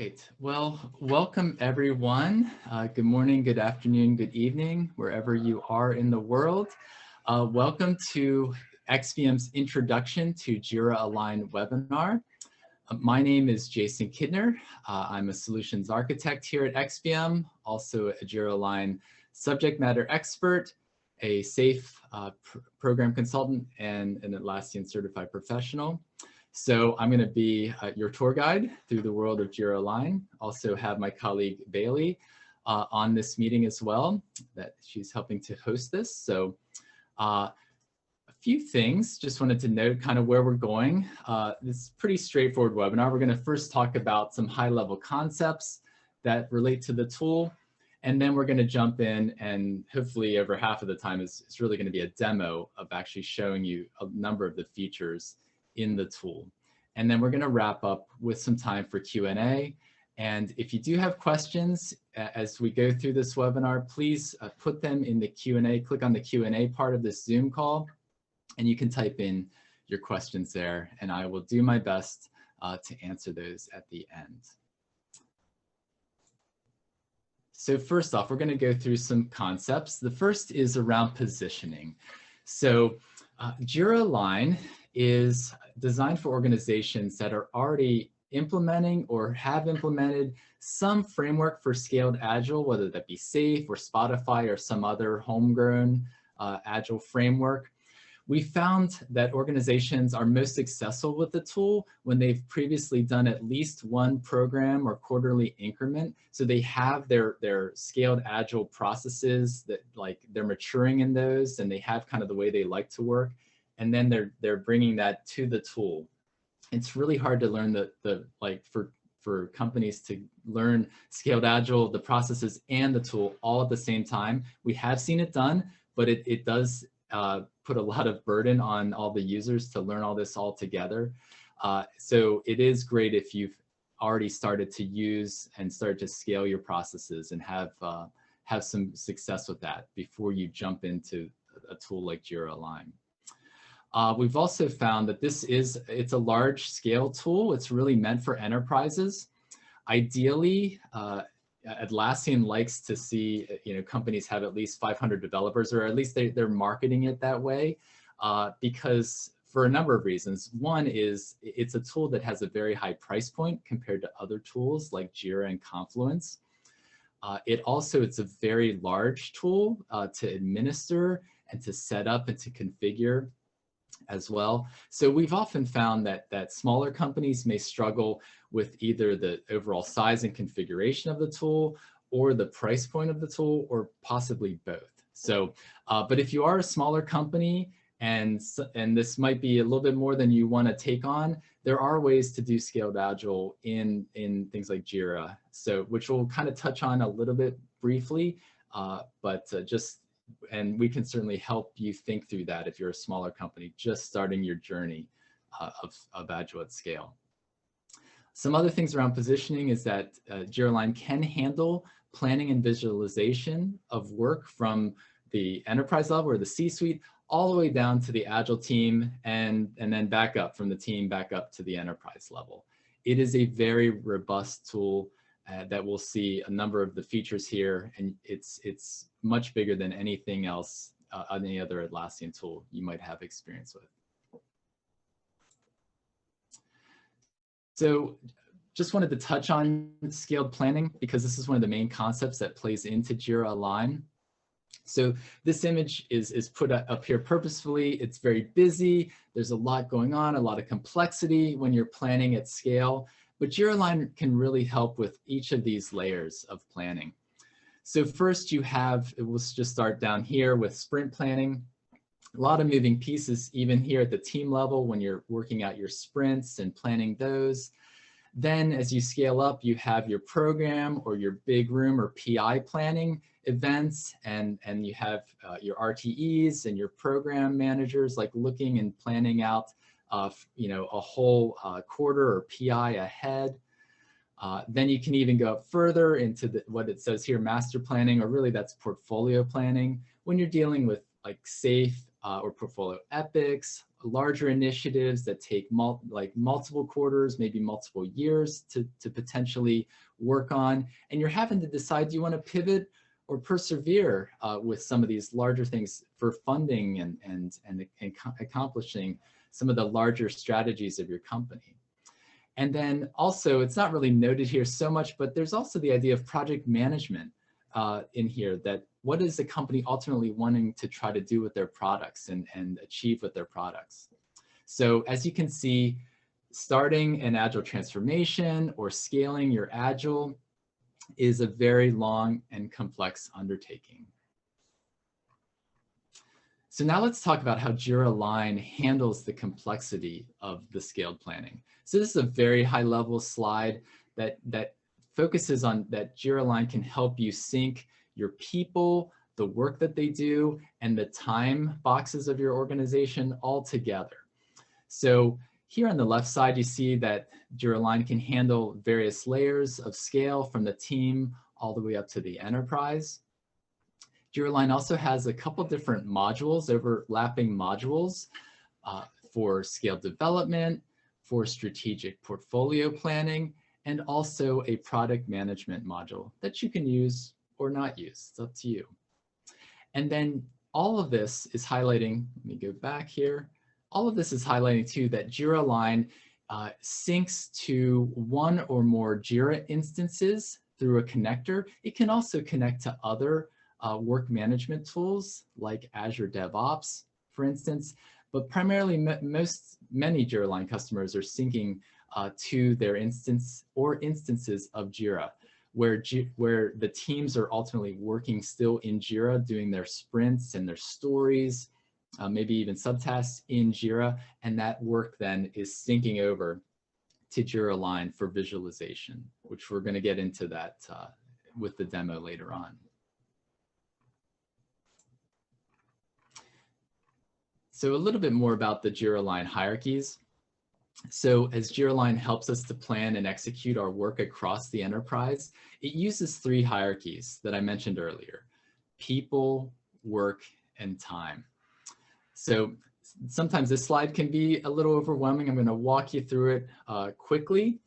right. Well, welcome everyone. Good morning, good afternoon, good evening, wherever you are in the world. Welcome to XVM's Introduction to Jira Align webinar. My name is Jason Kidner. I'm a solutions architect here at XVM, also a Jira Align subject matter expert, a SAFe program consultant, and an Atlassian certified professional. So I'm going to be your tour guide through the world of Jira Align. Also have my colleague Bailey on this meeting as well, that she's helping to host this. So a few things, just wanted to note kind of where we're going. This is a pretty straightforward webinar. We're going to first talk about some high-level concepts that relate to the tool. And then we're going to jump in, and hopefully over half of the time is really going to be a demo of actually showing you a number of the features in the tool. And then we're going to wrap up with some time for Q&A. And if you do have questions as we go through this webinar, please put them in the Q&A. Click on the Q&A part of this Zoom call, and you can type in your questions there, and I will do my best to answer those at the end. So first off, we're going to go through some concepts. The first is around positioning. So Jira Align is designed for organizations that are already implementing or have implemented some framework for scaled Agile, whether that be SAFe or Spotify or some other homegrown Agile framework. We found that organizations are most successful with the tool when they've previously done at least one program or quarterly increment. So they have their scaled Agile processes that they're maturing in those, and they have kind of the way they like to work. And then they're bringing that to the tool. It's really hard to learn for companies to learn scaled Agile, the processes and the tool all at the same time. We have seen it done, but it does put a lot of burden on all the users to learn all this all together. So it is great if you've already started to use and start to scale your processes and have some success with that before you jump into a tool like Jira Align. We've also found that it's a large scale tool. It's really meant for enterprises. Ideally, Atlassian likes to see companies have at least 500 developers, or at least they're marketing it that way, because for a number of reasons. One is it's a tool that has a very high price point compared to other tools like Jira and Confluence. It's a very large tool to administer and to set up and to configure as well. So we've often found that smaller companies may struggle with either the overall size and configuration of the tool or the price point of the tool, or possibly both. So, but if you are a smaller company and this might be a little bit more than you want to take on, there are ways to do scaled Agile in things like Jira, so which we'll kind of touch on a little bit briefly, and we can certainly help you think through that if you're a smaller company just starting your journey of Agile at scale. Some other things around positioning is that Jira Align can handle planning and visualization of work from the enterprise level or the C-suite all the way down to the Agile team, and then back up from the team back up to the enterprise level. It is a very robust tool that we'll see a number of the features here, and it's much bigger than anything else, any other Atlassian tool you might have experience with. So just wanted to touch on scaled planning because this is one of the main concepts that plays into Jira Align. So this image is put up here purposefully. It's very busy. There's a lot going on, a lot of complexity when you're planning at scale. But Jira Align can really help with each of these layers of planning. So first we'll just start down here with sprint planning. A lot of moving pieces even here at the team level when you're working out your sprints and planning those. Then as you scale up, you have your program or your big room or PI planning events, and you have your RTEs and your program managers looking and planning out a whole quarter or PI ahead. Then you can even go up further into what it says here, master planning, or really that's portfolio planning when you're dealing with SAFe or portfolio epics, larger initiatives that take multiple quarters, maybe multiple years to potentially work on, and you're having to decide, do you want to pivot or persevere with some of these larger things for funding and accomplishing some of the larger strategies of your company. And then also, it's not really noted here so much, but there's also the idea of project management in here, that what is the company ultimately wanting to try to do with their products and achieve with their products. So as you can see, starting an Agile transformation or scaling your Agile is a very long and complex undertaking. So now let's talk about how Jira Align handles the complexity of the scaled planning. So this is a very high level slide that focuses on that Jira Align can help you sync your people, the work that they do, and the time boxes of your organization all together. So here on the left side, you see that Jira Align can handle various layers of scale from the team all the way up to the enterprise. Jira Align also has a couple different modules, overlapping modules for scale development, for strategic portfolio planning, and also a product management module that you can use or not use. It's up to you. And then all of this is highlighting, let me go back here. All of this is highlighting too that Jira Align syncs to one or more Jira instances through a connector. It can also connect to other work management tools like Azure DevOps, for instance, but primarily many Jira Align customers are syncing to their instance or instances of Jira, where the teams are ultimately working still in Jira, doing their sprints and their stories, maybe even subtasks in Jira, and that work then is syncing over to Jira Align for visualization, which we're going to get into that with the demo later on. So a little bit more about the Jira Align hierarchies. So as Jira Align helps us to plan and execute our work across the enterprise, it uses 3 hierarchies that I mentioned earlier: people, work, and time. So sometimes this slide can be a little overwhelming. I'm going to walk you through it quickly,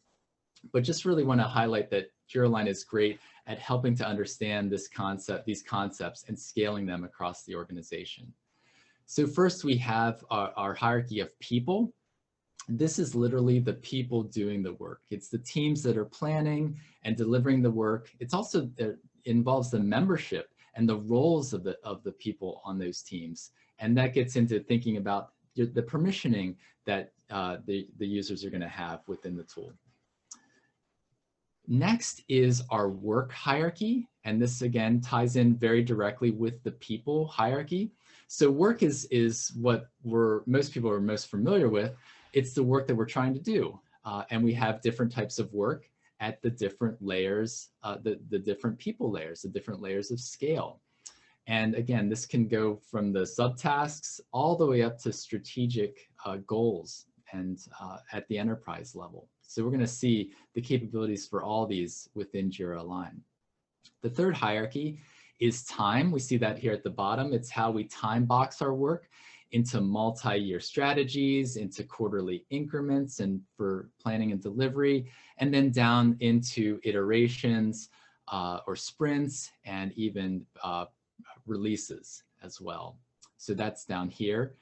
but just really want to highlight that Jira Align is great at helping to understand these concepts and scaling them across the organization. So first we have our hierarchy of people. This is literally the people doing the work. It's the teams that are planning and delivering the work. It's also involves the membership and the roles of the people on those teams. And that gets into thinking about the permissioning that the users are going to have within the tool. Next is our work hierarchy. And this again ties in very directly with the people hierarchy. So work is what most people are most familiar with. It's the work that we're trying to do. And we have different types of work at the different layers, the different people layers, the different layers of scale. And again, this can go from the subtasks all the way up to strategic goals and at the enterprise level. So we're going to see the capabilities for all these within Jira Align. The third hierarchy is time. We see that here at the bottom. It's how we time box our work into multi-year strategies, into quarterly increments and for planning and delivery, and then down into iterations or sprints and even releases as well. So that's down here.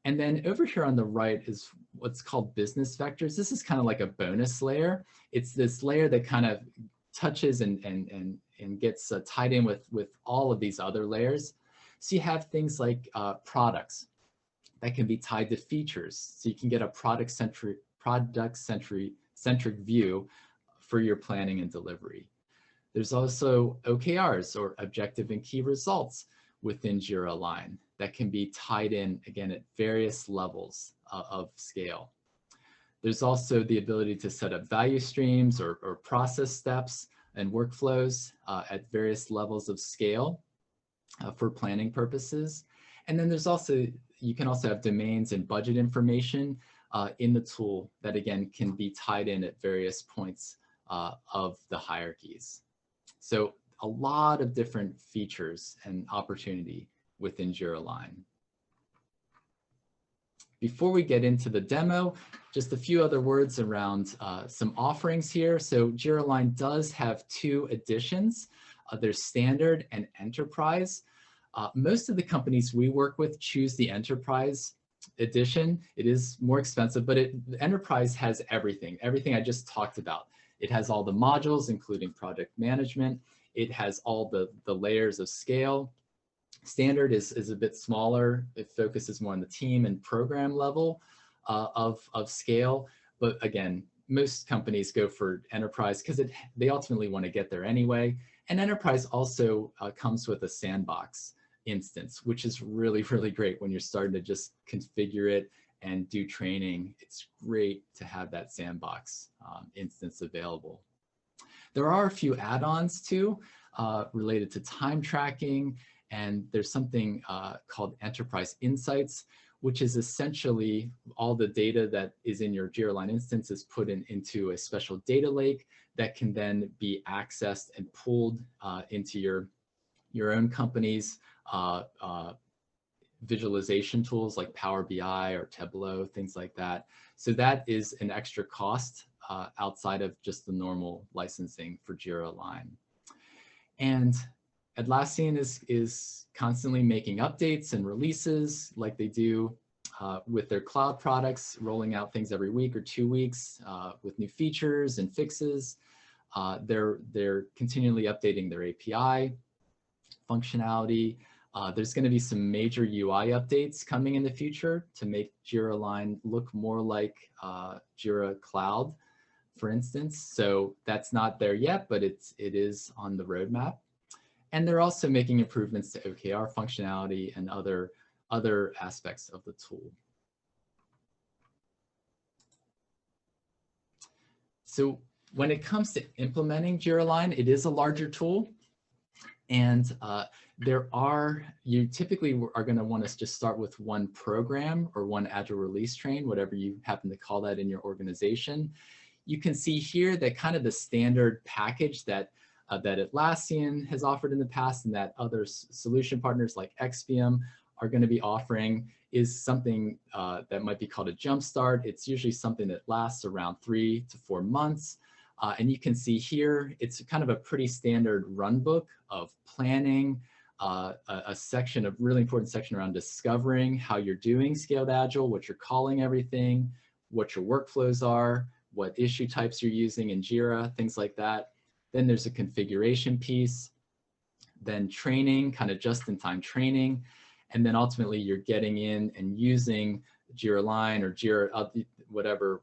And then over here on the right is what's called business vectors. This is kind of like a bonus layer. It's this layer that kind of touches and gets tied in with all of these other layers. So you have things like products that can be tied to features. So you can get a product-centric view for your planning and delivery. There's also OKRs, or objective and key results, within Jira Align that can be tied in, again, at various levels of scale. There's also the ability to set up value streams or process steps and workflows at various levels of scale for planning purposes. And then there's also, you can also have domains and budget information in the tool that, again, can be tied in at various points of the hierarchies. So a lot of different features and opportunity within Jira Align. Before we get into the demo, just a few other words around some offerings here. So Jira Align does have 2 editions. There's Standard and Enterprise. Most of the companies we work with choose the Enterprise edition. It is more expensive, but the Enterprise has everything I just talked about. It has all the modules, including project management. It has all the layers of scale. Standard is a bit smaller. It focuses more on the team and program level of scale. But again, most companies go for Enterprise because they ultimately want to get there anyway. And Enterprise also comes with a sandbox instance, which is really, really great when you're starting to just configure it and do training. It's great to have that sandbox instance available. There are a few add-ons too related to time tracking, and there's something called Enterprise Insights, which is essentially all the data that is in your Jira Align instance is put into a special data lake that can then be accessed and pulled into your own company's visualization tools like Power BI or Tableau, things like that. So that is an extra cost outside of just the normal licensing for Jira Align. And Atlassian is constantly making updates and releases like they do with their cloud products, rolling out things every week or 2 weeks with new features and fixes. They're continually updating their API functionality. There's going to be some major UI updates coming in the future to make Jira Align look more like Jira Cloud, for instance. So that's not there yet, but it is on the roadmap. And they're also making improvements to OKR functionality and other aspects of the tool. So when it comes to implementing Jira Align, it is a larger tool. And you typically are going to want to just start with one program or one Agile release train, whatever you happen to call that in your organization. You can see here that kind of the standard package that Atlassian has offered in the past and that other solution partners like XPM are going to be offering is something that might be called a jumpstart. It's usually something that lasts around 3 to 4 months. And you can see here, it's kind of a pretty standard run book of planning, a really important section around discovering how you're doing scaled Agile, what you're calling everything, what your workflows are, what issue types you're using in Jira, things like that. Then there's a configuration piece, then training, kind of just-in-time training, and then ultimately you're getting in and using Jira Align or Jira, whatever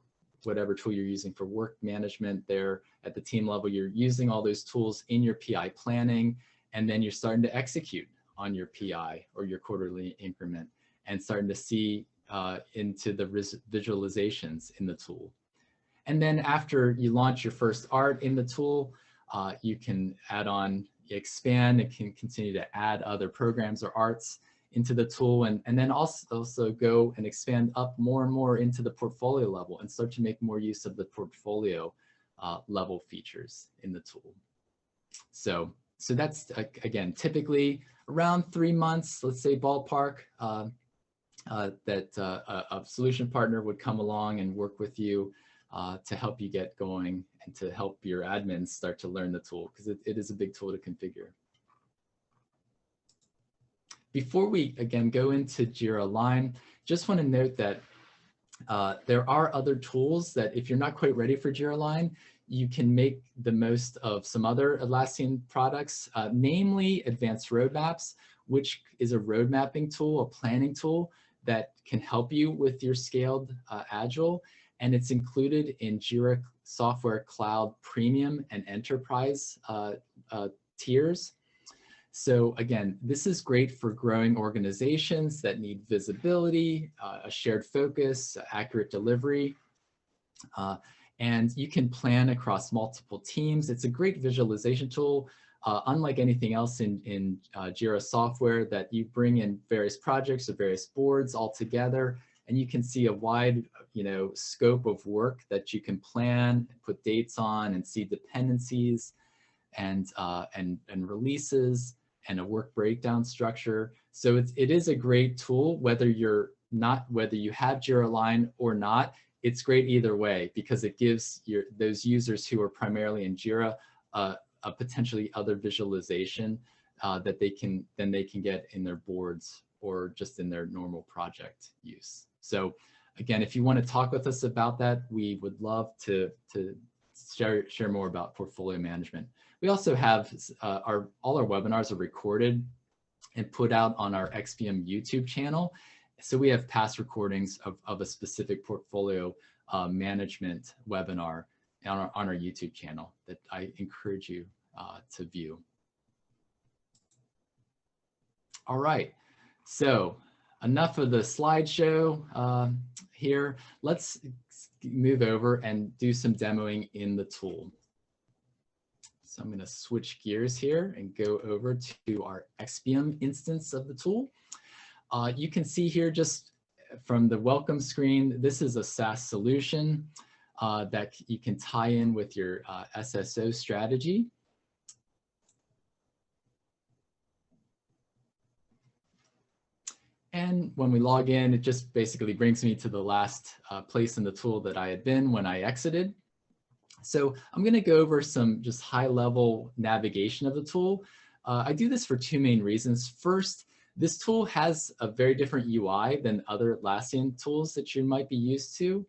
tool you're using for work management there at the team level. You're using all those tools in your PI planning, and then you're starting to execute on your PI or your quarterly increment and starting to see into the visualizations in the tool. And then after you launch your first art in the tool, you can expand and can continue to add other programs or arts into the tool, and then also go and expand up more and more into the portfolio level and start to make more use of the portfolio level features in the tool. So that's, again, typically around 3 months, let's say ballpark, that a solution partner would come along and work with you to help you get going and to help your admins start to learn the tool, because it is a big tool to configure. Before we, again, go into Jira Align, just want to note that there are other tools that if you're not quite ready for Jira Align, you can make the most of some other Atlassian products, namely Advanced Roadmaps, which is a road mapping tool, a planning tool that can help you with your scaled Agile. And it's included in Jira Software Cloud Premium and Enterprise tiers. So again, this is great for growing organizations that need visibility, a shared focus, accurate delivery, and you can plan across multiple teams. It's a great visualization tool, unlike anything else in Jira software, that you bring in various projects or various boards all together, and you can see a wide, scope of work that you can plan, put dates on, and see dependencies and releases and a work breakdown structure. So it is a great tool, whether you're not whether you have Jira Align or not, it's great either way because it gives those users who are primarily in Jira a potentially other visualization that they can get in their boards or just in their normal project use. So again, if you want to talk with us about that, we would love to share more about portfolio management. We also have all our webinars are recorded and put out on our XPM YouTube channel. So we have past recordings of a specific portfolio management webinar on our YouTube channel that I encourage you to view. All right, so enough of the slideshow here. Let's move over and do some demoing in the tool. So I'm going to switch gears here and go over to our XPM instance of the tool. You can see here just from the welcome screen, this is a SaaS solution that you can tie in with your SSO strategy. And when we log in, it just basically brings me to the last place in the tool that I had been when I exited. So I'm going to go over some just high-level navigation of the tool. I do this for two main reasons. First, this tool has a very different UI than other Atlassian tools that you might be used to.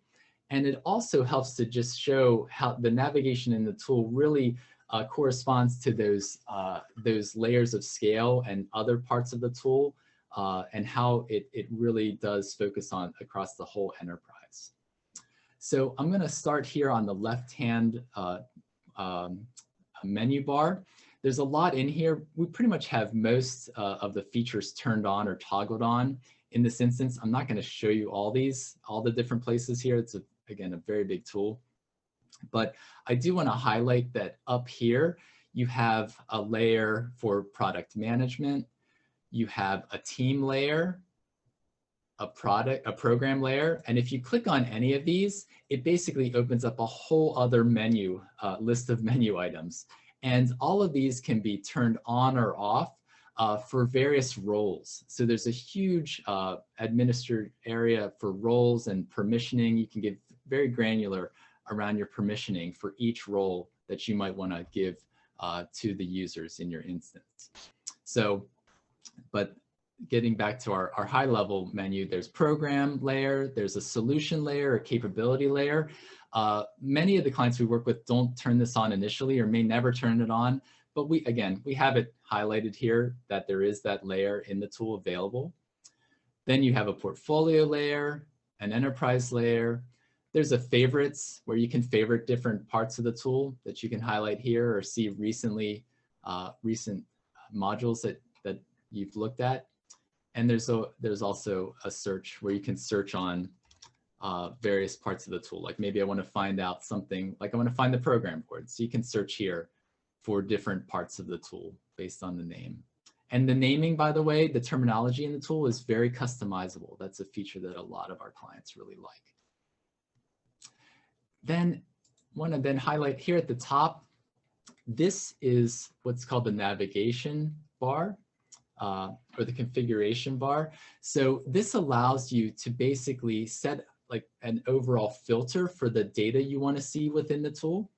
And it also helps to just show how the navigation in the tool really corresponds to those layers of scale and other parts of the tool. And how it really does focus on across the whole enterprise. So I'm going to start here on the left-hand menu bar. There's a lot in here. We pretty much have most of the features turned on or toggled on in this instance. I'm not going to show you all the different places here. It's, again, a very big tool. But I do want to highlight that up here, you have a layer for product management. You have a team layer, a program layer, and if you click on any of these, it basically opens up a whole other menu, list of menu items. And all of these can be turned on or off for various roles. So there's a huge administered area for roles and permissioning. You can get very granular around your permissioning for each role that you might want to give to the users in your instance. So, but getting back to our high level menu, there's program layer, there's a solution layer, a capability layer. Many of the clients we work with don't turn this on initially or may never turn it on, but we have it highlighted here that there is that layer in the tool available. Then you have a portfolio layer, an enterprise layer. There's a favorites where you can favorite different parts of the tool that you can highlight here or see recent modules that you've looked at. And there's also a search where you can search on various parts of the tool. Like maybe I want to find out something, like I want to find the program board. So you can search here for different parts of the tool based on the name. And the naming, by the way, the terminology in the tool is very customizable. That's a feature that a lot of our clients really like. Then I want to then highlight here at the top, this is what's called the navigation bar. Or the configuration bar. So this allows you to basically set like an overall filter for the data you want to see within the tool.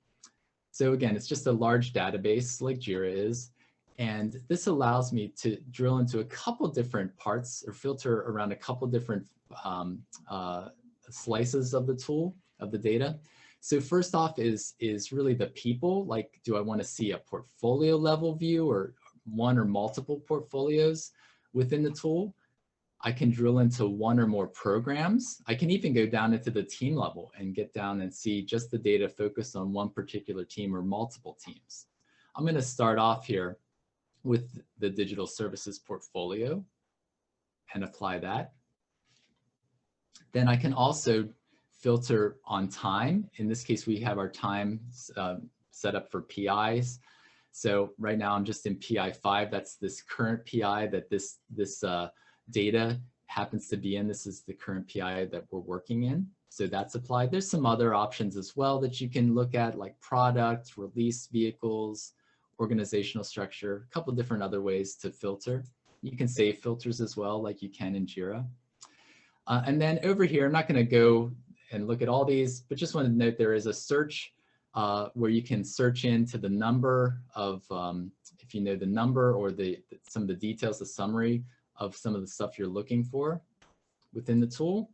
So again, it's just a large database like Jira is. And this allows me to drill into a couple different parts or filter around a couple different slices of the tool, of the data. So first off is really the people, like do I want to see a portfolio level view or one or multiple portfolios within the tool? I can drill into one or more programs. I can even go down into the team level and get down and see just the data focused on one particular team or multiple teams. I'm going to start off here with the digital services portfolio and apply that. Then I can also filter on time. In this case, we have our time set up for PIs. So right now I'm just in PI 5. That's this current PI that this data happens to be in. This is the current PI that we're working in. So that's applied. There's some other options as well that you can look at, like product, release vehicles, organizational structure, a couple different other ways to filter. You can save filters as well, like you can in Jira. And then over here, I'm not going to go and look at all these, but just want to note there is a search where you can search into the number of, if you know the number or some of the details, the summary of some of the stuff you're looking for within the tool.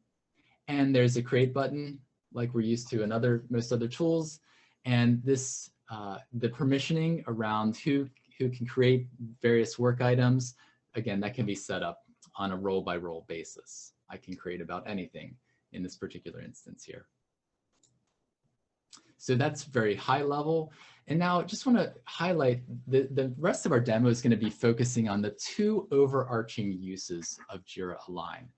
And there's a create button like we're used to in most other tools. And this, the permissioning around who can create various work items, again, that can be set up on a role-by-role basis. I can create about anything in this particular instance here. So that's very high level. And now I just want to highlight the rest of our demo is going to be focusing on the two overarching uses of Jira Align.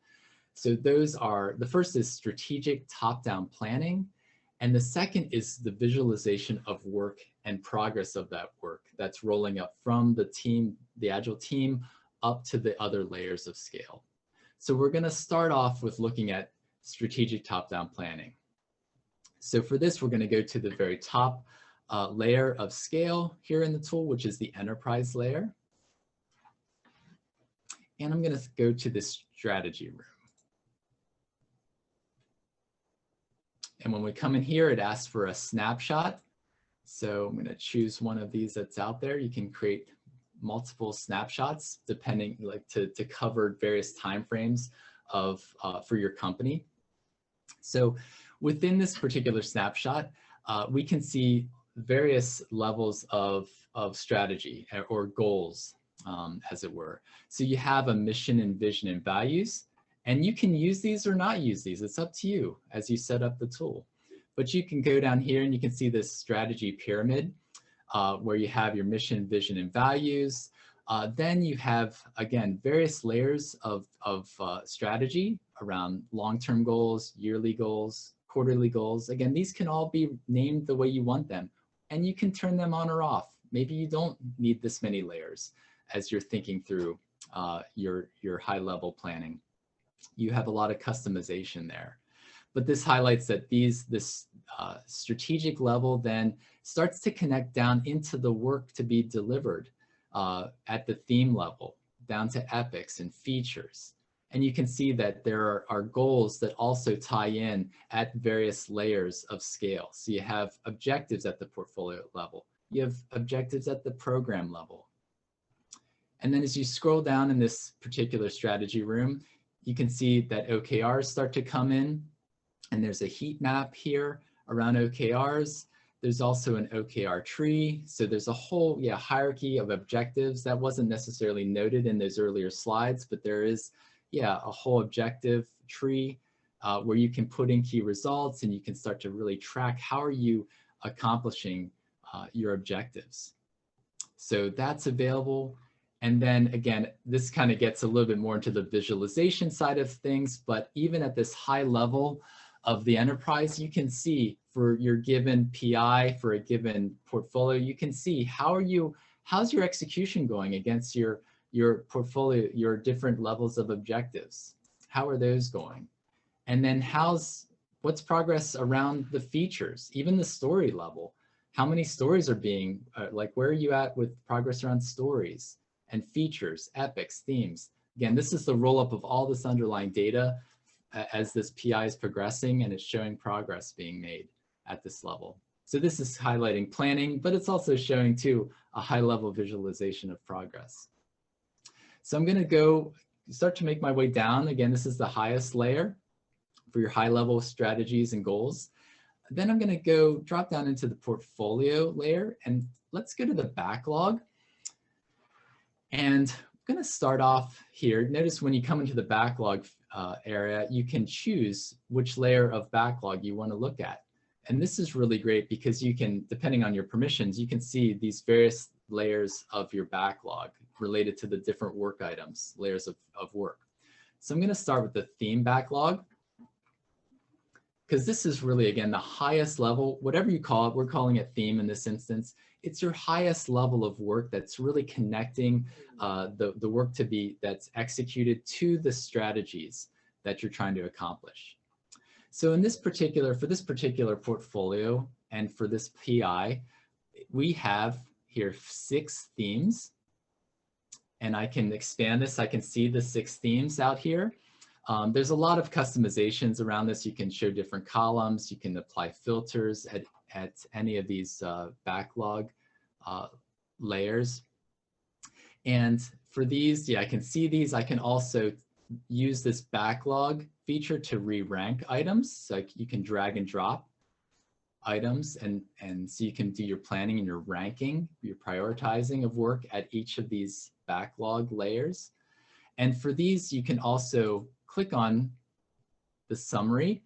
So those are, the first is strategic top-down planning, and the second is the visualization of work and progress of that work that's rolling up from the team, the Agile team, up to the other layers of scale. So we're going to start off with looking at strategic top-down planning. So for this, we're going to go to the very top layer of scale here in the tool, which is the enterprise layer. And I'm going to go to the strategy room. And when we come in here, it asks for a snapshot. So I'm going to choose one of these that's out there. You can create multiple snapshots depending, like to cover various timeframes of for your company. So within this particular snapshot, we can see various levels of strategy or goals, as it were. So you have a mission and vision and values, and you can use these or not use these. It's up to you as you set up the tool. But you can go down here and you can see this strategy pyramid where you have your mission, vision, and values. Then you have, again, various layers of strategy around long-term goals, yearly goals, quarterly goals. Again, these can all be named the way you want them, and you can turn them on or off. Maybe you don't need this many layers as you're thinking through your high-level planning. You have a lot of customization there. But this highlights that this strategic level then starts to connect down into the work to be delivered at the theme level, down to epics and features. And you can see that there are goals that also tie in at various layers of scale. So you have objectives at the portfolio level. You have objectives at the program level. And then as you scroll down in this particular strategy room, you can see that OKRs start to come in. And there's a heat map here around OKRs. There's also an OKR tree. So there's a whole hierarchy of objectives that wasn't necessarily noted in those earlier slides, but there is a whole objective tree where you can put in key results and you can start to really track how are you accomplishing your objectives. So that's available. And then again, this kind of gets a little bit more into the visualization side of things, but even at this high level of the enterprise, you can see for your given PI, for a given portfolio, you can see how's your execution going against your portfolio, your different levels of objectives. How are those going? And then what's progress around the features, even the story level? How many stories are being, where are you at with progress around stories and features, epics, themes? Again, this is the roll-up of all this underlying data as this PI is progressing, and it's showing progress being made at this level. So this is highlighting planning, but it's also showing too a high-level visualization of progress. So I'm going to start to make my way down. Again, this is the highest layer for your high-level strategies and goals. Then I'm going to drop down into the portfolio layer, and let's go to the backlog. And I'm going to start off here. Notice when you come into the backlog area, you can choose which layer of backlog you want to look at. And this is really great because you can, depending on your permissions, you can see these various layers of your backlog related to the different work items, layers of work. So I'm going to start with the theme backlog, because this is really, again, the highest level, whatever you call it, we're calling it theme in this instance. It's your highest level of work that's really connecting the work that's executed to the strategies that you're trying to accomplish. So for this particular portfolio and for this PI, we have here 6 themes, and I can expand this. I can see the 6 themes out here. There's a lot of customizations around this. You can show different columns. You can apply filters at any of these backlog layers. And for these, yeah, I can see these. I can also use this backlog feature to re-rank items. So you can drag and drop items, and so you can do your planning and your ranking, your prioritizing of work at each of these backlog layers. And for these, you can also click on the summary.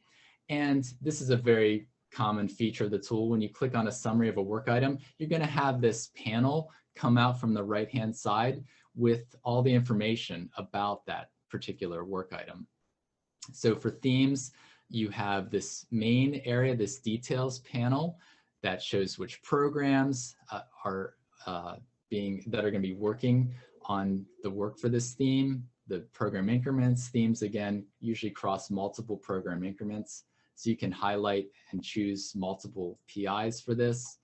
And this is a very common feature of the tool. When you click on a summary of a work item, you're going to have this panel come out from the right-hand side with all the information about that particular work item. So for themes, you have this main area, this details panel that shows which programs are going to be working on the work for this theme. The program increments, themes again, usually cross multiple program increments. So you can highlight and choose multiple PIs for this.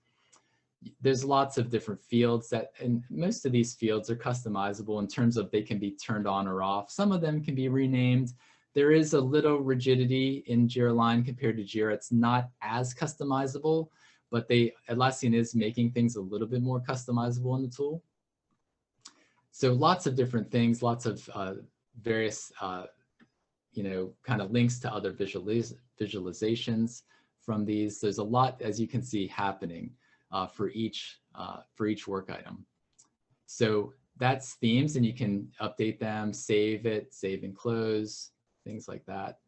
There's lots of different fields and most of these fields are customizable in terms of they can be turned on or off. Some of them can be renamed. There is a little rigidity in Jira Align compared to Jira. It's not as customizable, but Atlassian is making things a little bit more customizable in the tool. So lots of different things, lots of various, kind of links to other visualizations from these. There's a lot, as you can see, happening for each work item. So that's themes, and you can update them, save and close, things like that.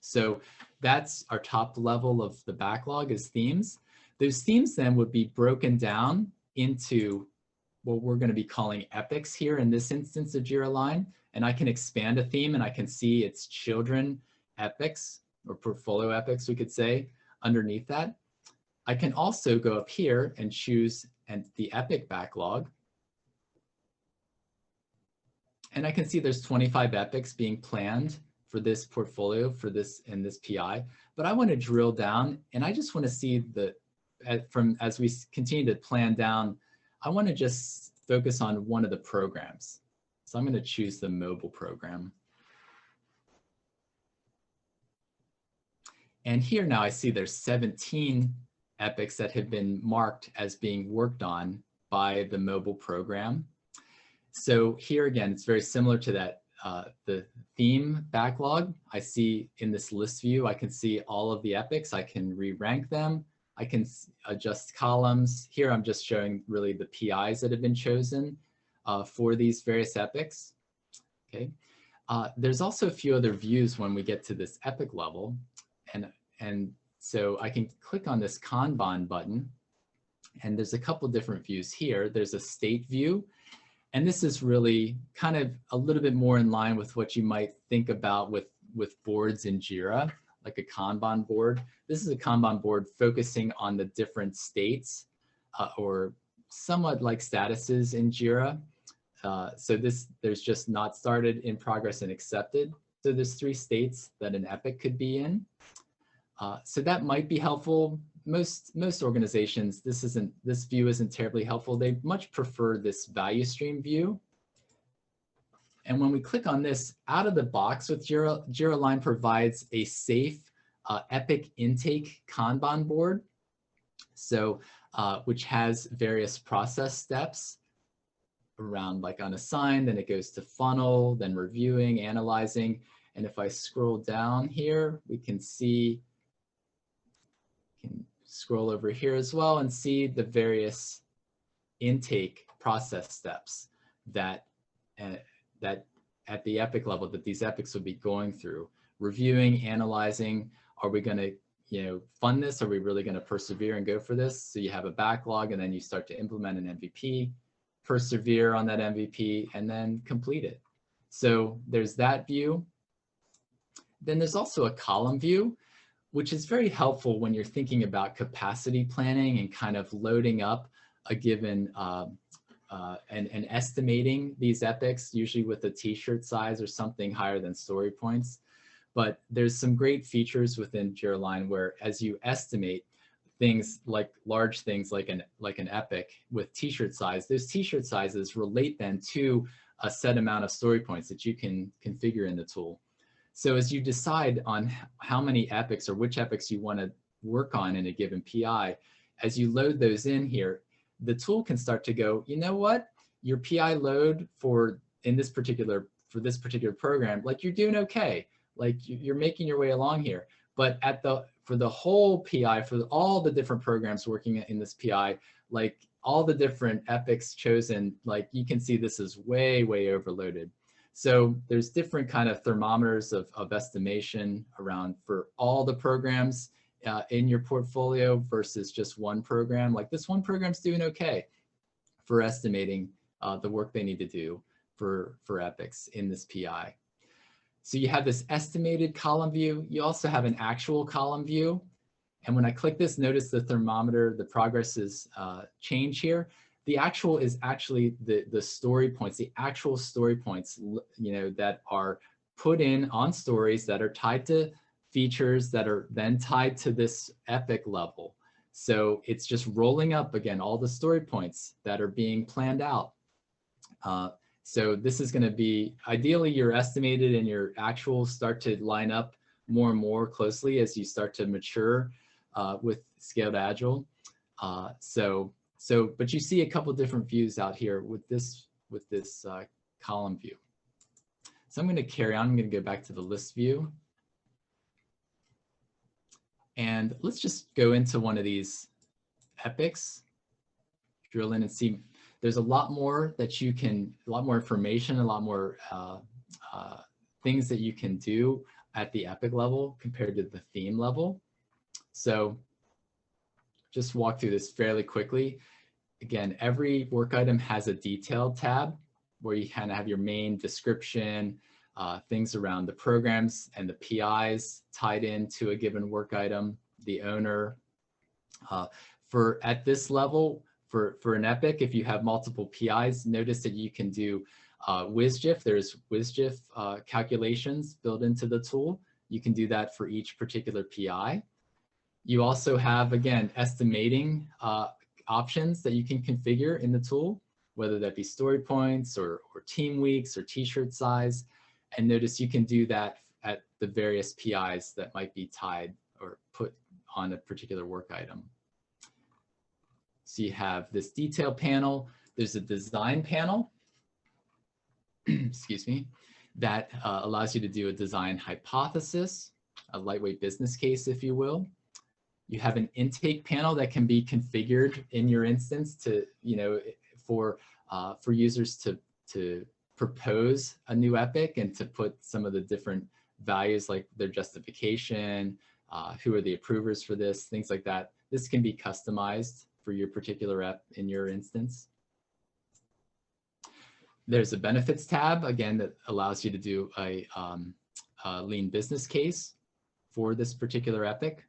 So that's our top level of the backlog is themes. Those themes then would be broken down into what we're going to be calling epics here in this instance of Jira Align. And I can expand a theme and I can see its children epics or portfolio epics, we could say, underneath that. I can also go up here and choose the epic backlog. And I can see there's 25 epics being planned for this portfolio, for this and this PI. But I want to drill down and I just want to see as we continue to plan down, I want to just focus on one of the programs. So I'm going to choose the mobile program. And here now I see there's 17 epics that have been marked as being worked on by the mobile program. So here again, it's very similar to that, the theme backlog. I see in this list view, I can see all of the epics. I can re-rank them. I can adjust columns. Here I'm just showing really the PIs that have been chosen for these various epics. Okay. There's also a few other views when we get to this epic level. And so I can click on this Kanban button, and there's a couple different views here. There's a state view, and this is really kind of a little bit more in line with what you might think about with boards in Jira, like a Kanban board. This is a Kanban board focusing on the different states or somewhat like statuses in Jira. So there's just not started, in progress, and accepted. So there's 3 states that an epic could be in. So that might be helpful. Most organizations, this view isn't terribly helpful. They much prefer this value stream view. And when we click on this, out of the box with Jira Align provides a safe epic intake Kanban board. So which has various process steps around like unassign, then it goes to funnel, then reviewing, analyzing. And if I scroll down here, we can see, scroll over here as well and see the various intake process steps that at the epic level that these epics would be going through. Reviewing, analyzing, are we going to fund this? Are we really going to persevere and go for this? So you have a backlog and then you start to implement an MVP, persevere on that MVP, and then complete it. So there's that view. Then there's also a column view, which is very helpful when you're thinking about capacity planning and kind of loading up a given and estimating these epics, usually with a t-shirt size or something higher than story points. But there's some great features within Jira Align where as you estimate things like large things like an epic with t-shirt size, those t-shirt sizes relate then to a set amount of story points that you can configure in the tool. So as you decide on how many epics or which epics you want to work on in a given PI, as you load those in here, the tool can start to go, you know what, your PI load for this particular program, like you're doing okay, like you're making your way along here. But for the whole PI, for all the different programs working in this PI, like all the different epics chosen, like you can see this is way, way overloaded. So there's different kind of thermometers of estimation around for all the programs in your portfolio versus just one program. Like this one program's doing okay for estimating the work they need to do for epics in this PI. So you have this estimated column view. You also have an actual column view. And when I click this, notice the thermometer, the progress is change here. The actual is actually the story points, the actual story points, you know, that are put in on stories that are tied to features that are then tied to this epic level. So it's just rolling up again, all the story points that are being planned out. So this is going to be, ideally your estimated and your actual start to line up more and more closely as you start to mature with Scaled Agile. But you see a couple different views out here with this column view. So I'm going to carry on. I'm going to go back to the list view. And let's just go into one of these epics, drill in and see. There's a lot more that you can, a lot more information, a lot more things that you can do at the epic level compared to the theme level. So just walk through this fairly quickly. Again, every work item has a detailed tab where you kind of have your main description, things around the programs and the PIs tied into a given work item, the owner. At this level, for an epic, if you have multiple PIs, notice that you can do WSGIF. There's WSGIF calculations built into the tool. You can do that for each particular PI. You also have, again, estimating options that you can configure in the tool, whether that be story points or team weeks or t-shirt size. And notice you can do that at the various PIs that might be tied or put on a particular work item. So you have this detail panel. There's a design panel, excuse me, that allows you to do a design hypothesis, a lightweight business case, if you will. You have an intake panel that can be configured in your instance to, you know, for users to propose a new epic and to put some of the different values like their justification, who are the approvers for this, things like that. This can be customized for your particular ep in your instance. There's a benefits tab, again, that allows you to do a lean business case for this particular epic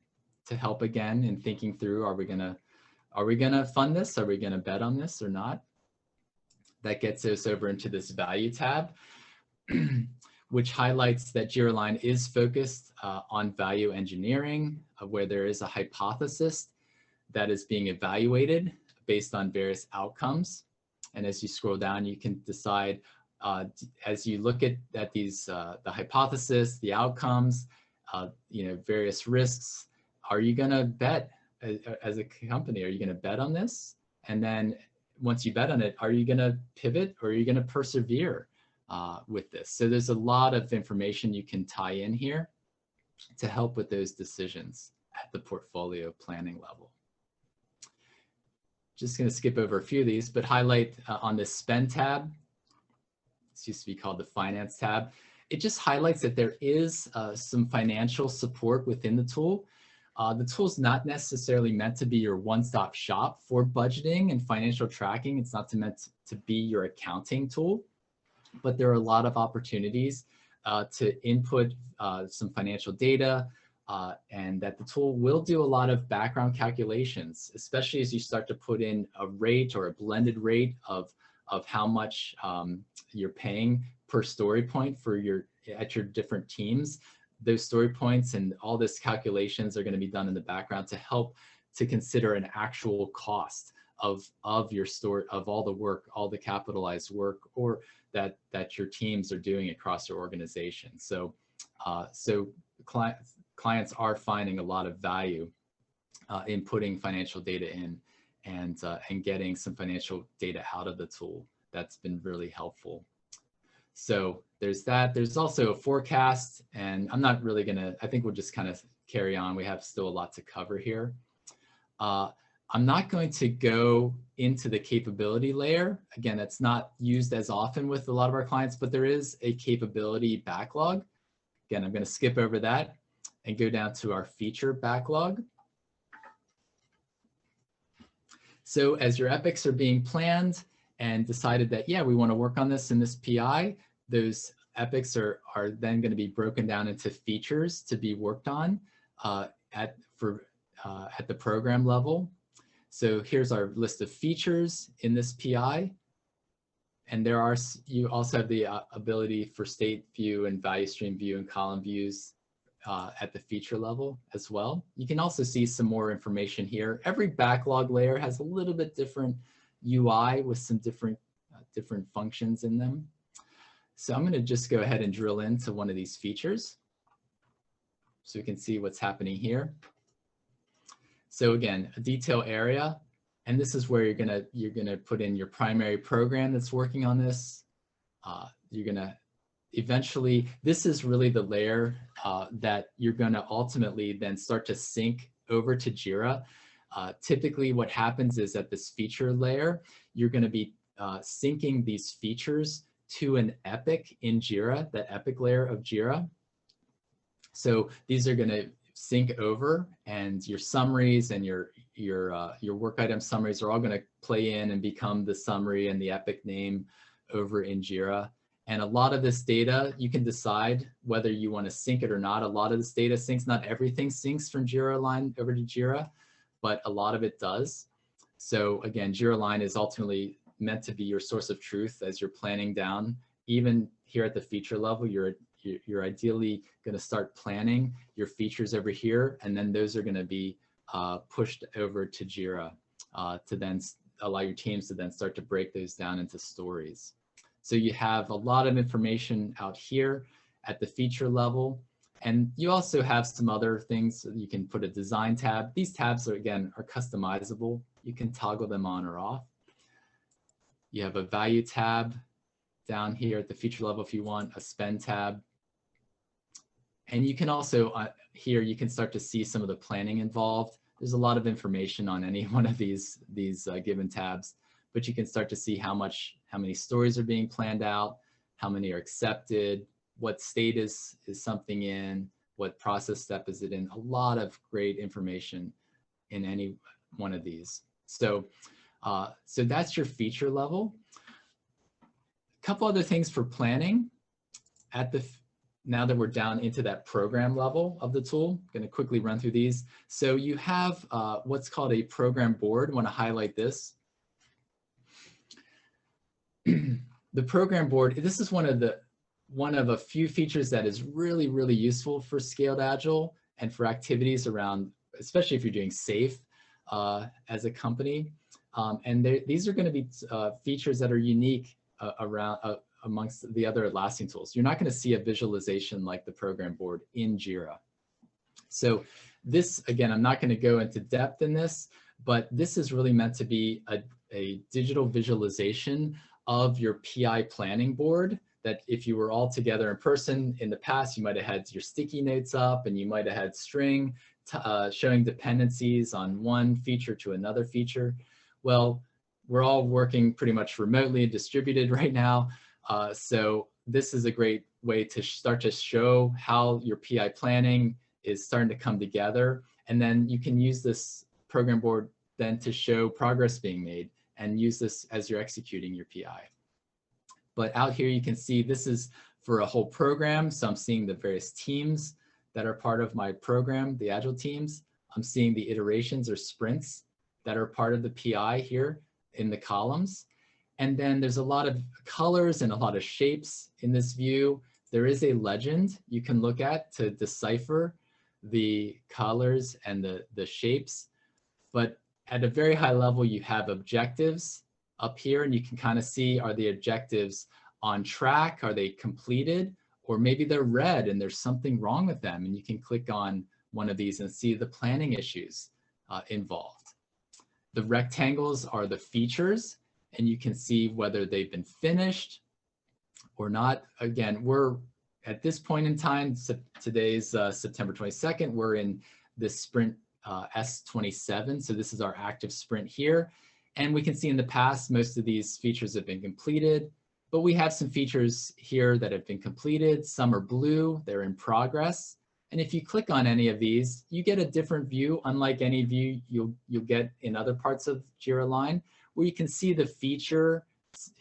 to help, again, in thinking through, are we gonna fund this? Are we gonna bet on this or not? That gets us over into this value tab, which highlights that Jira Align is focused on value engineering, where there is a hypothesis that is being evaluated based on various outcomes. And as you scroll down, you can decide, as you look at these, the hypothesis, the outcomes, you know, various risks, are you gonna bet as a company? Are you gonna bet on this? And then once you bet on it, are you gonna pivot or are you gonna persevere with this? So there's a lot of information you can tie in here to help with those decisions at the portfolio planning level. Just going to skip over a few of these, but highlight on this spend tab. This used to be called the finance tab. It just highlights that there is some financial support within the tool. The tool is not necessarily meant to be your one-stop shop for budgeting and financial tracking. It's not meant to be your accounting tool, but there are a lot of opportunities to input some financial data, and that the tool will do a lot of background calculations, especially as you start to put in a rate or a blended rate of how much you're paying per story point for your different teams. Those story points and all this calculations are going to be done in the background to help to consider an actual cost of your store, of all the work, all the capitalized work, or that your teams are doing across your organization. So So clients are finding a lot of value in putting financial data in and getting some financial data out of the tool. That's been really helpful. So there's that. There's also a forecast, and I'm not really gonna, I think we'll just kind of carry on. We have still a lot to cover here. I'm not going to go into the capability layer. Again, that's not used as often with a lot of our clients, but there is a capability backlog. Again, I'm going to skip over that and go down to our feature backlog. So as your epics are being planned and decided that, yeah, we want to work on this in this PI, those epics are then going to be broken down into features to be worked on at the program level. So here's our list of features in this PI. And you also have the ability for state view and value stream view and column views at the feature level as well. You can also see some more information here. Every backlog layer has a little bit different UI with some different functions in them. So I'm going to just go ahead and drill into one of these features so we can see what's happening here. So again, a detail area, and this is where you're gonna put in your primary program that's working on this. You're gonna eventually, this is really the layer that you're gonna ultimately then start to sync over to Jira. Typically what happens is at this feature layer, you're gonna be syncing these features to an epic in Jira, that epic layer of Jira. So these are gonna sync over, and your summaries and your work item summaries are all going to play in and become the summary and the epic name over in Jira. And a lot of this data, you can decide whether you want to sync it or not. A lot of this data syncs, not everything syncs from Jira Align over to Jira, but a lot of it does. So again, Jira Align is ultimately meant to be your source of truth as you're planning down. Even here at the feature level, you're ideally going to start planning your features over here, and then those are going to be pushed over to Jira to then allow your teams to then start to break those down into stories. So you have a lot of information out here at the feature level, and you also have some other things. You can put a design tab. These tabs are, again, are customizable. You can toggle them on or off. You have a value tab down here at the feature level if you want, a spend tab. And you can also, here, you can start to see some of the planning involved. There's a lot of information on any one of these given tabs, but you can start to see how many stories are being planned out, how many are accepted, what state is something in, what process step is it in. A lot of great information in any one of these. So, so that's your feature level. A couple other things for planning at the now that we're down into that program level of the tool. I'm going to quickly run through these. So you have what's called a program board. I want to highlight this. The program board, this is one of a few features that is really, really useful for Scaled Agile and for activities around, especially if you're doing SAFe as a company. And these are going to be features that are unique around amongst the other Atlassian tools. You're not going to see a visualization like the program board in Jira. So this, again, I'm not going to go into depth in this, but this is really meant to be a digital visualization of your PI planning board, that if you were all together in person in the past, you might have had your sticky notes up and you might have had string showing dependencies on one feature to another feature. Well, we're all working pretty much remotely and distributed right now. So this is a great way to start to show how your PI planning is starting to come together. And then you can use this program board then to show progress being made and use this as you're executing your PI. But out here you can see this is for a whole program. So I'm seeing the various teams that are part of my program, the Agile teams. I'm seeing the iterations or sprints that are part of the PI here in the columns. And then there's a lot of colors and a lot of shapes in this view. There is a legend you can look at to decipher the colors and the shapes. But at a very high level, you have objectives up here, and you can kind of see, are the objectives on track? Are they completed? or maybe they're red and there's something wrong with them, and you can click on one of these and see the planning issues involved. The rectangles are the features, and you can see whether they've been finished or not. Again, we're at this point in time, today's September 22nd, we're in this sprint S27. So this is our active sprint here. And we can see in the past, most of these features have been completed, but we have some features here that have been completed. Some are blue, they're in progress. And if you click on any of these, you get a different view, unlike any view you'll get in other parts of Jira Align, where you can see the feature,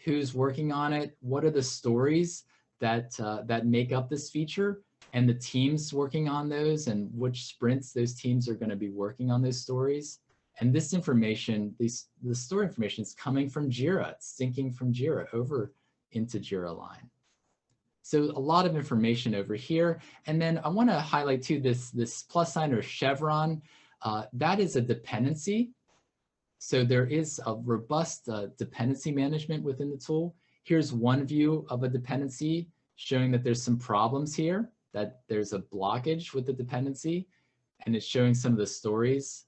who's working on it, what are the stories that make up this feature, and the teams working on those, and which sprints those teams are going to be working on those stories. And this information, the story information is coming from Jira. It's syncing from Jira over into Jira Align. So a lot of information over here. And then I want to highlight too this plus sign or chevron. That is a dependency. So there is a robust dependency management within the tool. Here's one view of a dependency showing that there's some problems here, that there's a blockage with the dependency, and it's showing some of the stories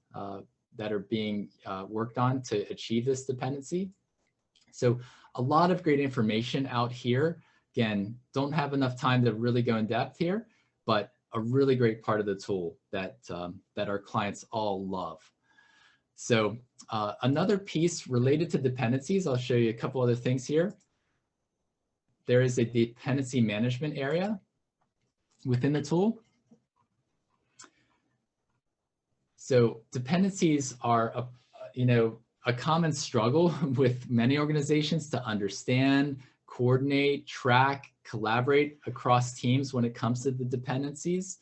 that are being worked on to achieve this dependency. So a lot of great information out here. Again, don't have enough time to really go in depth here, but a really great part of the tool that our clients all love. So another piece related to dependencies, I'll show you a couple other things here. There is a dependency management area within the tool. So dependencies are a common struggle with many organizations to understand, coordinate, track, collaborate across teams when it comes to the dependencies.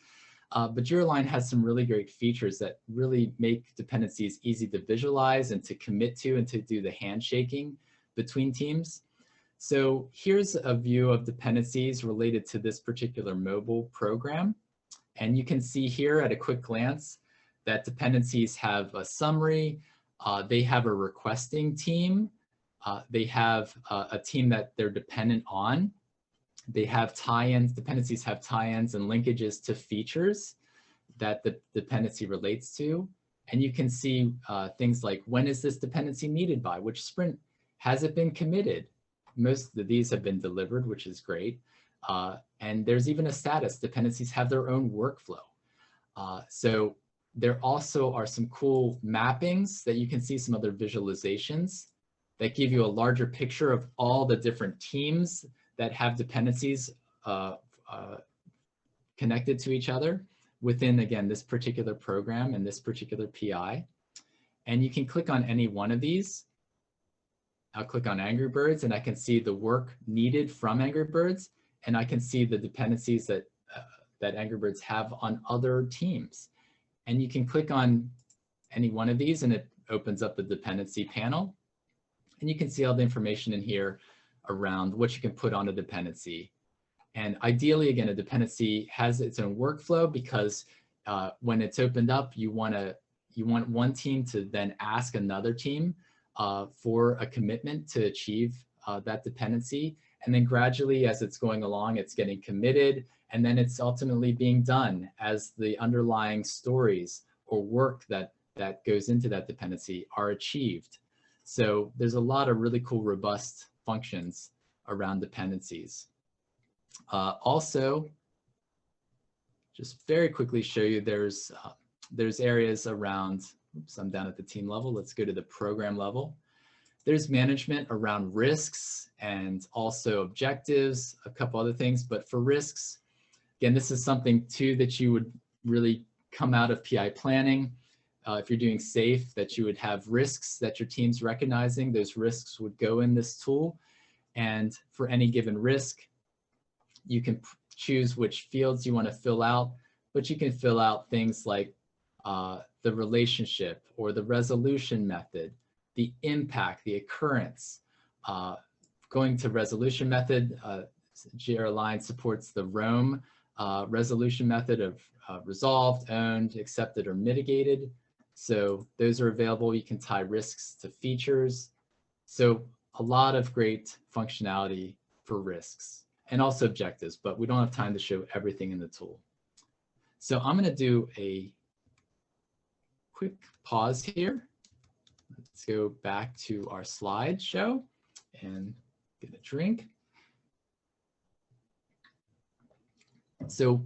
But Jira Align has some really great features that really make dependencies easy to visualize and to commit to and to do the handshaking between teams. So here's a view of dependencies related to this particular mobile program. And you can see here at a quick glance that dependencies have a summary, they have a requesting team, they have a team that they're dependent on. They have tie-ins, dependencies have tie-ins and linkages to features that the dependency relates to. And you can see things like, when is this dependency needed by? Which sprint? Has it been committed? Most of these have been delivered, which is great. And there's even a status. Dependencies have their own workflow. So there also are some cool mappings that you can see, some other visualizations that give you a larger picture of all the different teams that have dependencies connected to each other within, again, this particular program and this particular PI. And you can click on any one of these. I'll click on Angry Birds and I can see the work needed from Angry Birds, and I can see the dependencies that Angry Birds have on other teams. And you can click on any one of these and it opens up the dependency panel. And you can see all the information in here around what you can put on a dependency. And ideally, again, a dependency has its own workflow, because when it's opened up, you want one team to then ask another team for a commitment to achieve that dependency. And then gradually, as it's going along, it's getting committed, and then it's ultimately being done as the underlying stories or work that goes into that dependency are achieved. So there's a lot of really cool, robust functions around dependencies. Also, just very quickly show you, there's areas around, oops, I'm down at the team level. Let's go to the program level. There's management around risks and also objectives, a couple other things. But for risks, again, this is something too that you would really come out of PI planning. If you're doing safe, that you would have risks that your team's recognizing. Those risks would go in this tool. And for any given risk, you can choose which fields you want to fill out, but you can fill out things like the relationship or the resolution method, the impact, the occurrence. Going to resolution method, Jira Align supports the ROAM resolution method of resolved, owned, accepted, or mitigated. So those are available. You can tie risks to features. So a lot of great functionality for risks. and also objectives, but we don't have time to show everything in the tool. So I'm going to do a quick pause here. Let's go back to our slideshow and get a drink. So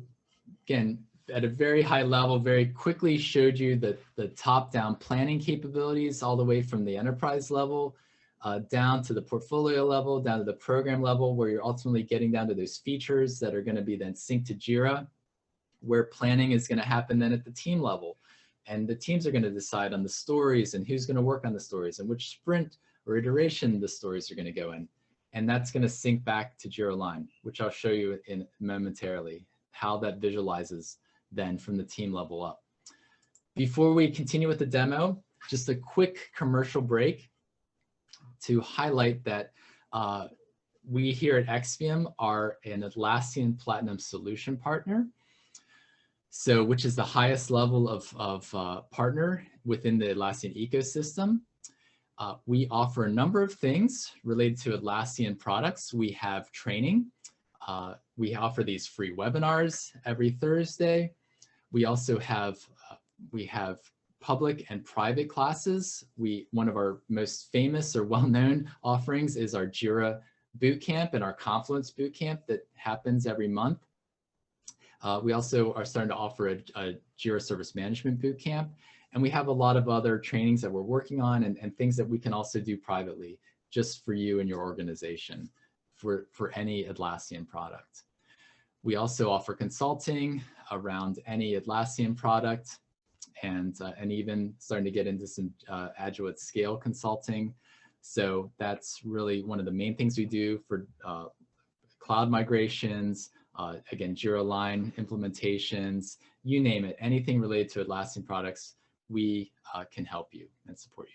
again, at a very high level, very quickly showed you the top-down planning capabilities all the way from the enterprise level down to the portfolio level, down to the program level, where you're ultimately getting down to those features that are going to be then synced to Jira, where planning is going to happen then at the team level. And the teams are going to decide on the stories and who's going to work on the stories and which sprint or iteration the stories are going to go in. And that's going to sync back to Jira Align, which I'll show you in momentarily, how that visualizes then from the team level up. Before we continue with the demo, just a quick commercial break to highlight that we here at Exvium are an Atlassian Platinum Solution Partner. So, which is the highest level of partner within the Atlassian ecosystem. We offer a number of things related to Atlassian products. We have training. We offer these free webinars every Thursday. We also have public and private classes. One of our most famous or well-known offerings is our Jira Bootcamp and our Confluence Bootcamp that happens every month. We also are starting to offer a Jira Service Management Bootcamp, and we have a lot of other trainings that we're working on and things that we can also do privately just for you and your organization for any Atlassian product. We also offer consulting around any Atlassian product and even starting to get into some Agile at Scale consulting. So that's really one of the main things we do for cloud migrations, again, Jira Align implementations, you name it, anything related to Atlassian products, we can help you and support you.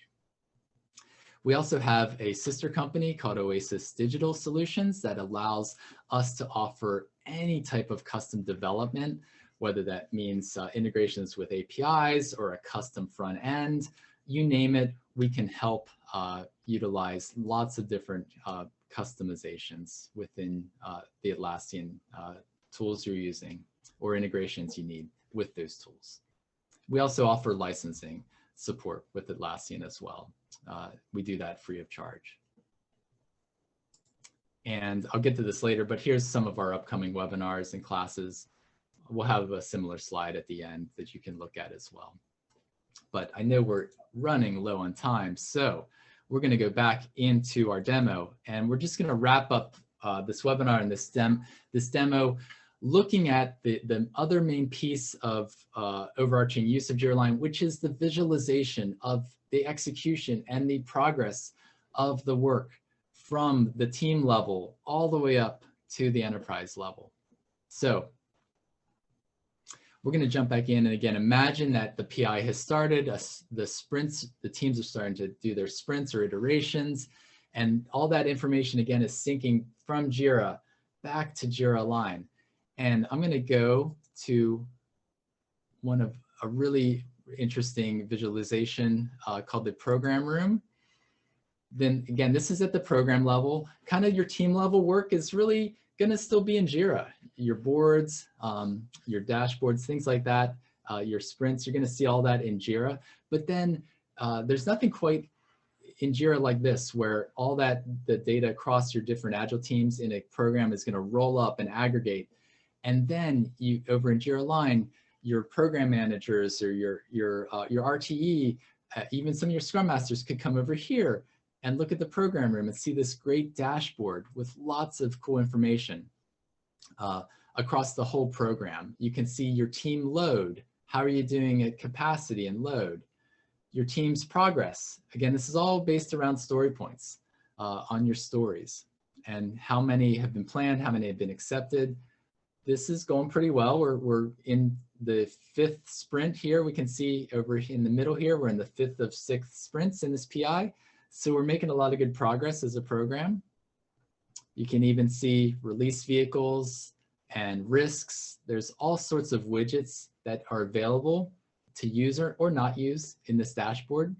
We also have a sister company called Oasis Digital Solutions that allows us to offer any type of custom development, whether that means integrations with APIs or a custom front end, you name it, we can help utilize lots of different customizations within the Atlassian tools you're using or integrations you need with those tools. We also offer licensing support with Atlassian as well. We do that free of charge. And I'll get to this later, but here's some of our upcoming webinars and classes. We'll have a similar slide at the end that you can look at as well. But I know we're running low on time, so we're going to go back into our demo, and we're just going to wrap up this webinar and this demo looking at the other main piece of overarching use of Jira Align, which is the visualization of the execution and the progress of the work from the team level all the way up to the enterprise level. So we're going to jump back in, and again, imagine that the PI has started, the sprints, the teams are starting to do their sprints or iterations, and all that information again is syncing from Jira back to Jira Align. And I'm going to go to one of a really interesting visualization called the program room. Then again, this is at the program level. Kind of your team level work is really going to still be in Jira. Your boards, your dashboards, things like that, your sprints, you're going to see all that in Jira. But then there's nothing quite in Jira like this, where all that, the data across your different Agile teams in a program is going to roll up and aggregate. And then you, over in Jira Align, your program managers or your RTE, even some of your Scrum Masters could come over here and look at the program room and see this great dashboard with lots of cool information across the whole program. You can see your team load. How are you doing at capacity and load? Your team's progress. Again, this is all based around story points on your stories and how many have been planned, how many have been accepted. This is going pretty well. We're in the 5th sprint here. We can see over in the middle here, we're in the 5th of 6 sprints in this PI. So we're making a lot of good progress as a program. You can even see release vehicles and risks. There's all sorts of widgets that are available to use or not use in this dashboard.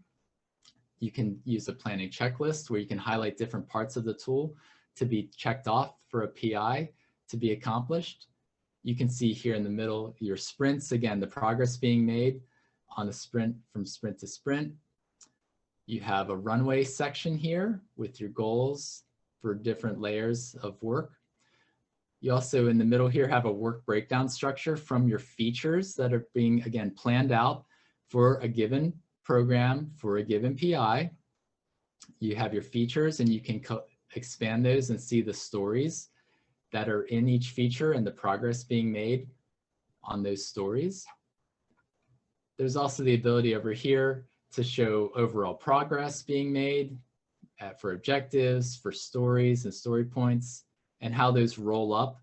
You can use a planning checklist where you can highlight different parts of the tool to be checked off for a PI to be accomplished. You can see here in the middle your sprints, again, the progress being made on a sprint from sprint to sprint. You have a runway section here with your goals for different layers of work. You also in the middle here have a work breakdown structure from your features that are being, again, planned out for a given program, for a given PI. You have your features and you can expand those and see the stories that are in each feature and the progress being made on those stories. There's also the ability over here to show overall progress being made for objectives, for stories and story points, and how those roll up.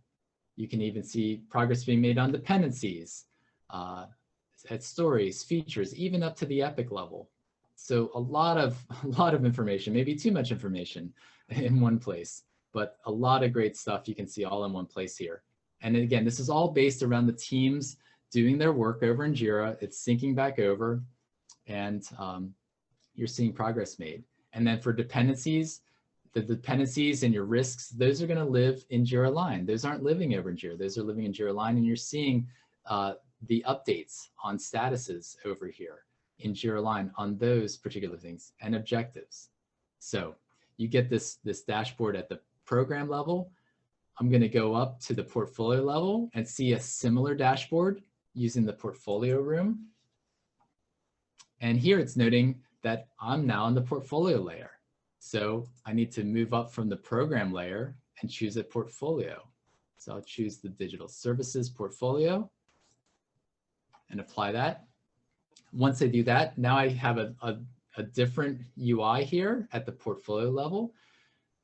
You can even see progress being made on dependencies, at stories, features, even up to the epic level. So a lot of information, maybe too much information in one place, but a lot of great stuff you can see all in one place here. And again, this is all based around the teams doing their work over in Jira. It's syncing back over, and you're seeing progress made. And then for dependencies, the dependencies and your risks, those are going to live in Jira Align. Those aren't living over in Jira. Those are living in Jira Align, and you're seeing the updates on statuses over here in Jira Align on those particular things and objectives. So you get this dashboard at the program level. I'm going to go up to the portfolio level and see a similar dashboard using the portfolio room. And here it's noting that I'm now in the portfolio layer. So I need to move up from the program layer and choose a portfolio. So I'll choose the digital services portfolio and apply that. Once I do that, now I have a different UI here at the portfolio level.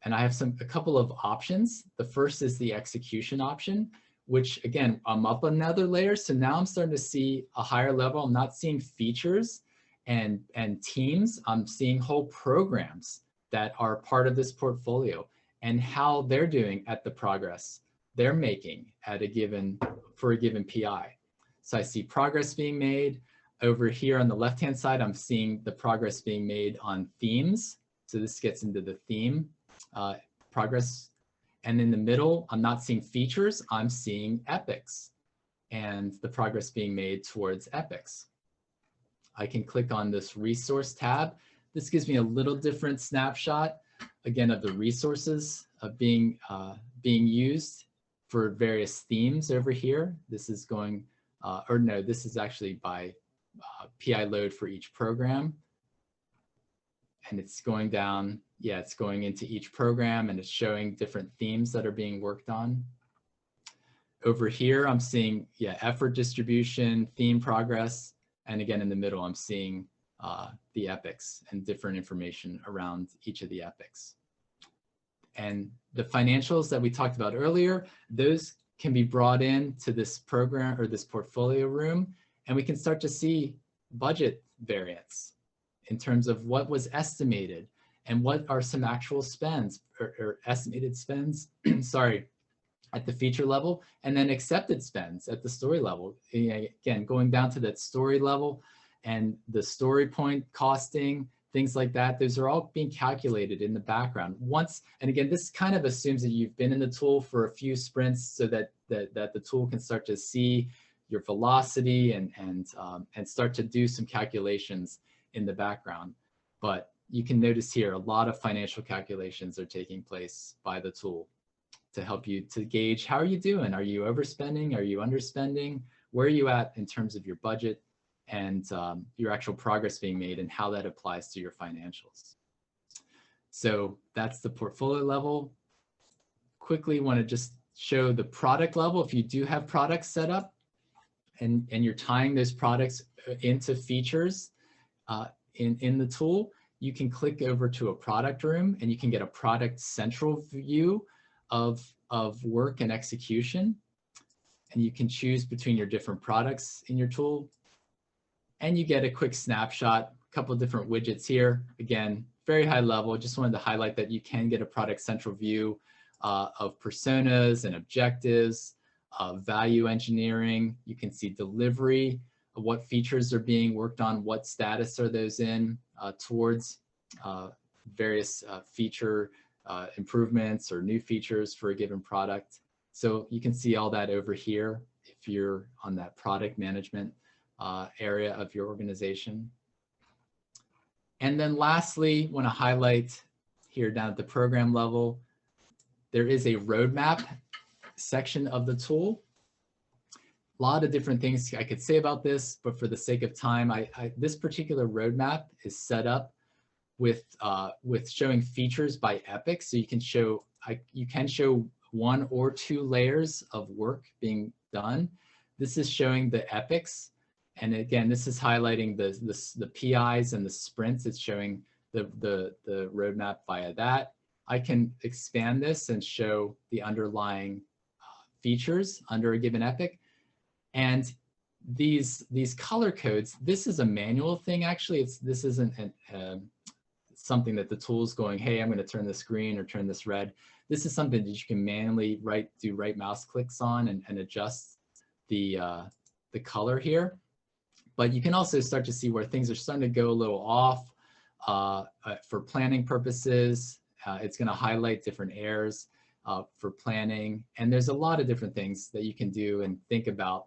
And I have a couple of options. The first is the execution option, which again, I'm up another layer. So now I'm starting to see a higher level. I'm not seeing features and teams. I'm seeing whole programs that are part of this portfolio and how they're doing at the progress they're making at for a given PI. So I see progress being made. Over here on the left-hand side, I'm seeing the progress being made on themes. So this gets into the theme progress. And in the middle, I'm not seeing features, I'm seeing epics and the progress being made towards epics. I can click on this resource tab. This gives me a little different snapshot, again, of the resources being used for various themes over here. This is going, this is actually by PI load for each program. And it's going down, yeah, it's going into each program and it's showing different themes that are being worked on. Over here, I'm seeing, yeah, effort distribution, theme progress. And again, in the middle, I'm seeing the epics and different information around each of the epics. And the financials that we talked about earlier, those can be brought in to this program or this portfolio room, and we can start to see budget variance in terms of what was estimated and what are some actual spends or estimated spends, sorry, at the feature level, and then accepted spends at the story level. Again, going down to that story level and the story point costing, things like that, those are all being calculated in the background. And again, this kind of assumes that you've been in the tool for a few sprints so that the tool can start to see your velocity and start to do some calculations in the background. But you can notice here, a lot of financial calculations are taking place by the tool to help you to gauge how are you doing? Are you overspending? Are you underspending? Where are you at in terms of your budget and your actual progress being made and how that applies to your financials? So that's the portfolio level. Quickly want to just show the product level. If you do have products set up and you're tying those products into features in the tool, you can click over to a product room and you can get a product central view of work and execution. And you can choose between your different products in your tool. And you get a quick snapshot, a couple of different widgets here. Again, very high level. Just wanted to highlight that you can get a product central view of personas and objectives, value engineering. You can see delivery, what features are being worked on, what status are those in towards various feature improvements or new features for a given product. So you can see all that over here if you're on that product management area of your organization. And then lastly, want to highlight here down at the program level, there is a roadmap section of the tool. A lot of different things I could say about this, but for the sake of time, this particular roadmap is set up with showing features by epic. So you can show one or two layers of work being done. This is showing the epics. And again, this is highlighting the PIs and the sprints. It's showing the roadmap via that. I can expand this and show the underlying features under a given epic. And these color codes, this is a manual thing. Actually, this isn't something that the tool's going, hey, I'm going to turn this green or turn this red. This is something that you can manually do right mouse clicks on and adjust the color here. But you can also start to see where things are starting to go a little off for planning purposes. It's going to highlight different errors for planning. And there's a lot of different things that you can do and think about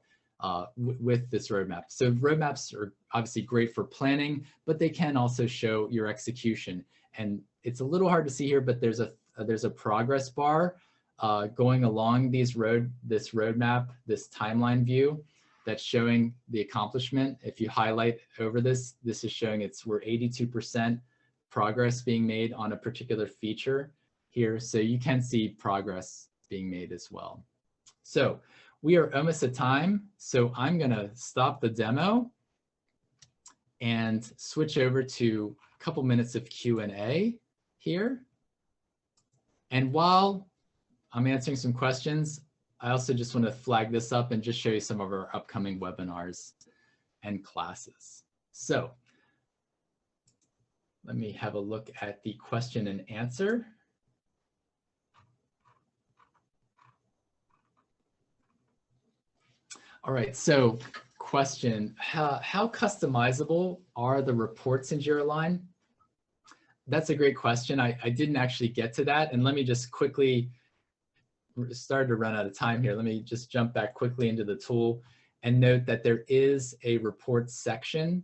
with this roadmap. So roadmaps are obviously great for planning, but they can also show your execution. And it's a little hard to see here, but there's a progress bar going along this roadmap, this timeline view that's showing the accomplishment. If you highlight over this, this is showing we're 82% progress being made on a particular feature here. So you can see progress being made as well. So we are almost at time. So I'm gonna stop the demo and switch over to a couple minutes of Q&A here. And while I'm answering some questions, I also just want to flag this up and just show you some of our upcoming webinars and classes. So let me have a look at the question and answer. All right, so question, how customizable are the reports in Jira Align? That's a great question. I didn't actually get to that. And let me just quickly, start to run out of time here. Let me just jump back quickly into the tool and note that there is a reports section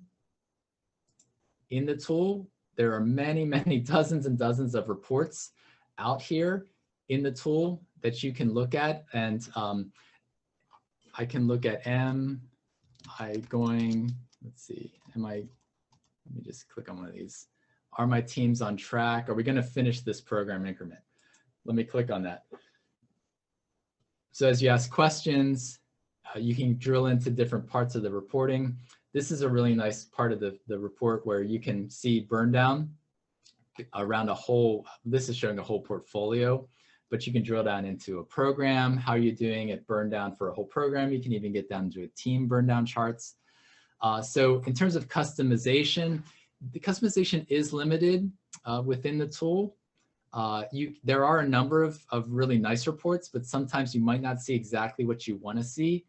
in the tool. There are many, many dozens and dozens of reports out here in the tool that you can look at. And I can look at let's see, let me just click on one of these. Are my teams on track? Are we going to finish this program increment? Let me click on that. So as you ask questions, you can drill into different parts of the reporting. This is a really nice part of the report where you can see burn down around this is showing a whole portfolio, but you can drill down into a program. How are you doing at burn down for a whole program? You can even get down to a team burn down charts. So in terms of customization, the customization is limited within the tool. There are a number of really nice reports, but sometimes you might not see exactly what you want to see.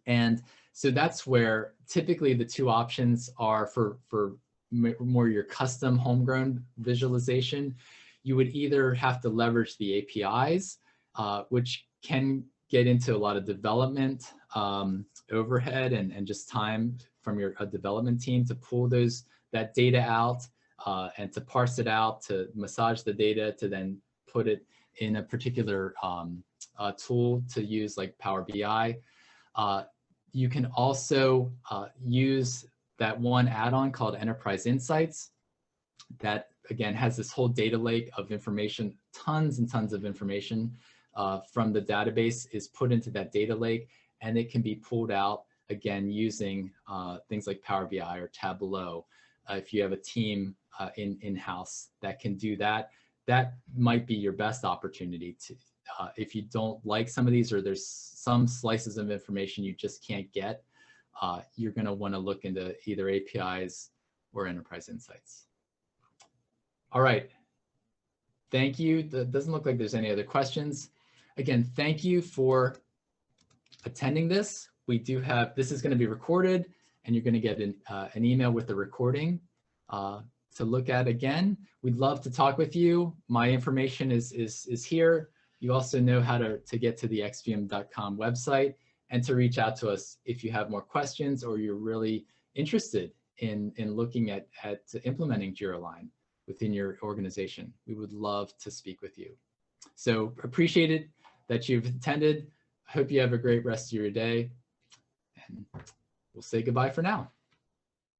And so that's where typically the two options are for more your custom homegrown visualization. You would either have to leverage the APIs, which can get into a lot of development overhead and just time from your development team to pull that data out and to parse it out, to massage the data, to then put it in a particular tool to use like Power BI. You can also use that one add-on called Enterprise Insights that, again, has this whole data lake of information, tons and tons of information from the database is put into that data lake, and it can be pulled out, again, using things like Power BI or Tableau. If you have a team in-house that can do that, that might be your best opportunity to, if you don't like some of these or there's some slices of information you just can't get, you're going to want to look into either APIs or Enterprise Insights. All right. Thank you. It doesn't look like there's any other questions. Again, thank you for attending this. We do have, this is going to be recorded, and you're going to get an email with the recording look at again. We'd love to talk with you. My information is here. You also know how to get to the xvm.com website and to reach out to us if you have more questions or you're really interested in looking at implementing Jira Align within your organization. We would love to speak with you. So appreciate it that you've attended. I hope you have a great rest of your day, and we'll say goodbye for now.